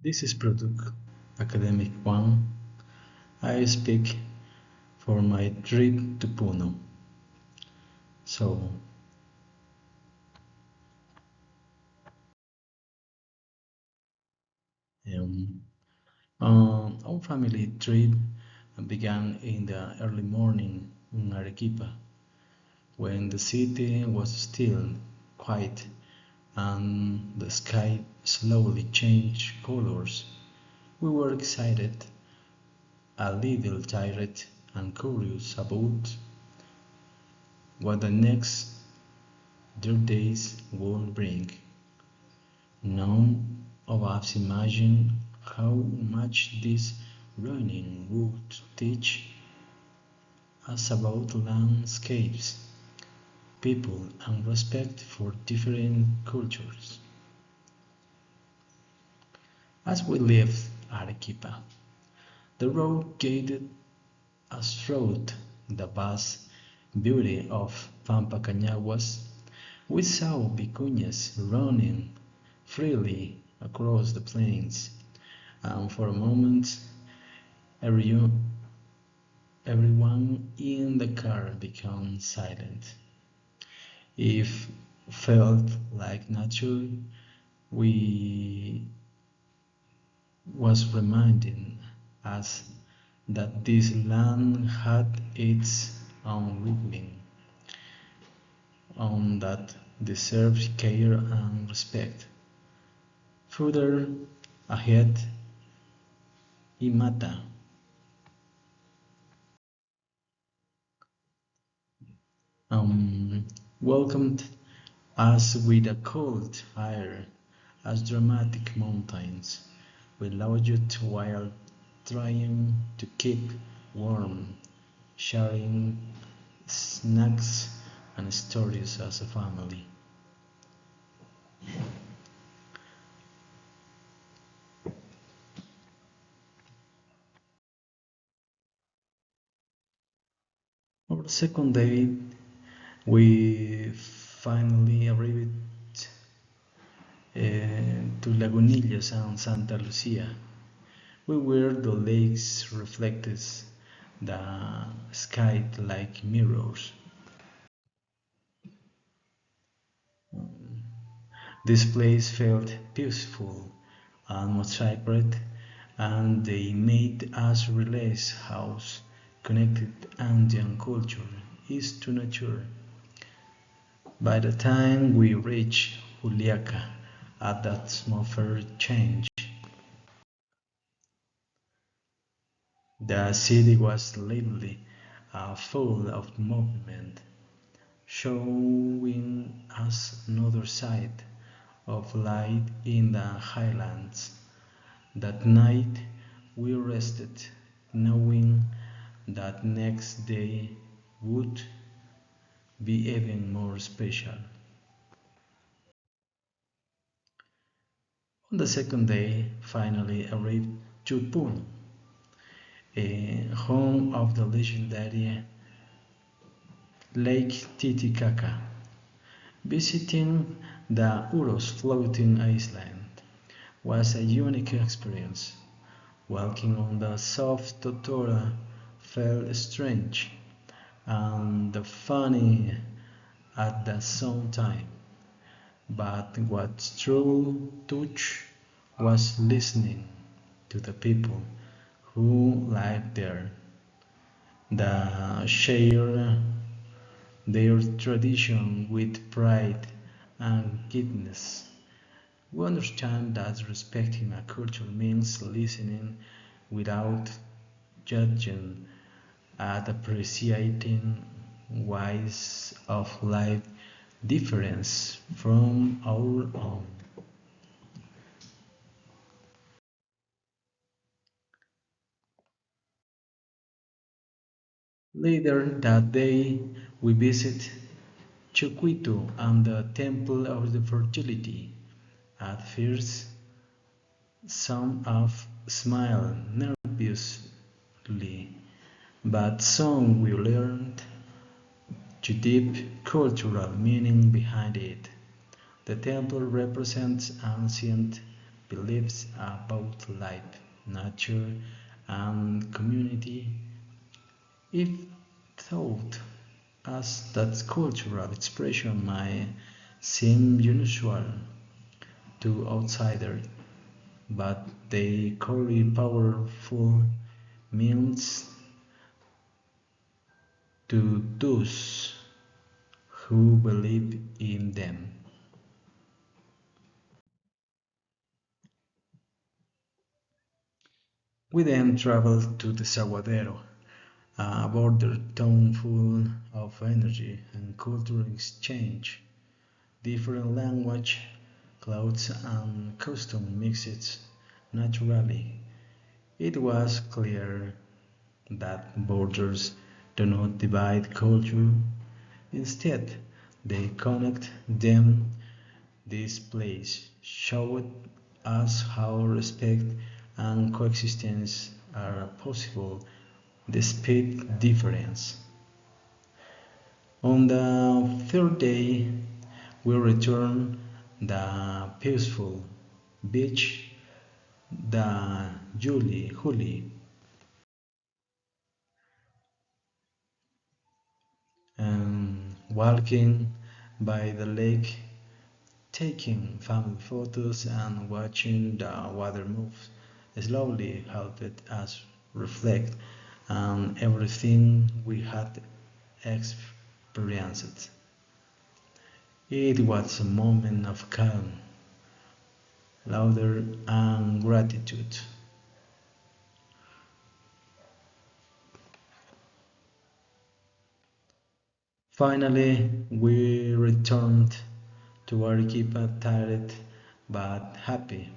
This is Product Academic 1. I speak for my trip to Puno. So, um, our family trip began in the early morning in Arequipa when the city was still quiet and the sky slowly changed colors. We were excited, a little tired, and curious about what the next days would bring. None of us imagined how much this learning would teach us about landscapes, people, and respect for different cultures. As we left Arequipa, the road guided us through the vast beauty of Pampa Cañaguas. We saw vicuñas running freely across the plains, and for a moment every, everyone in the car became silent. It felt like nature we was reminding us that this land had its own rhythm, on that deserved care and respect. Further ahead, Imata um, welcomed us with a cold fire as dramatic mountains we lounged while trying to keep warm, sharing snacks and stories as a family. Our second day, we finally arrived to Lagunillas and Santa Lucia. We were the lakes reflected the sky like mirrors. This place felt peaceful and sacred, and they made us realize how connected Andean culture is to nature. By the time we reached Juliaca, at that atmosphere change. The city was lively, full of movement, showing us another side of life in the highlands. That night we rested, knowing that next day would be even more special. On the second day, finally arrived Chupun, a home of the legendary Lake Titicaca. Visiting the Uros floating island was a unique experience. Walking on the soft totora felt strange and funny at the same time. But what true touch was listening to the people who lived there. The share their tradition with pride and kindness. We understand that respecting a culture means listening without judging and appreciating ways of life different from our own. Later that day, we visit Chucuito and the Temple of the Fertility. At first, some of smiled nervously, but soon we learned the deep cultural meaning behind it. The temple represents ancient beliefs about life, nature, and community. If thought as that cultural expression might seem unusual to outsiders, but they carry powerful means to those who believe in them. We then traveled to Desaguadero, a border town full of energy and cultural exchange. Different language, clothes, and custom mixed naturally. It was clear that borders do not divide culture, instead, they connect them. This place showed us how respect and coexistence are possible despite difference. On the third day, we returned the peaceful beach, the Huli, and walking by the lake, taking family photos and watching the water move slowly helped us reflect on everything we had experienced. It was a moment of calm, laughter, and gratitude. Finally, we returned to Arequipa tired but happy.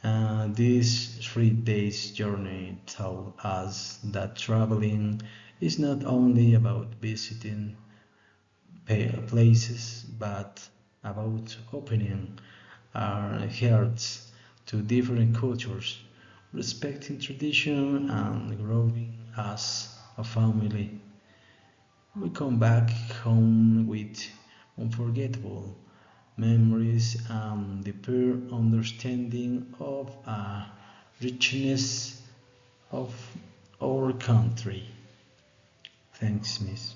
This 3 days journey taught us that traveling is not only about visiting places but about opening our hearts to different cultures, respecting tradition, and growing as a family. We come back home with unforgettable memories and deeper understanding of a richness of our country. Thanks, Miss.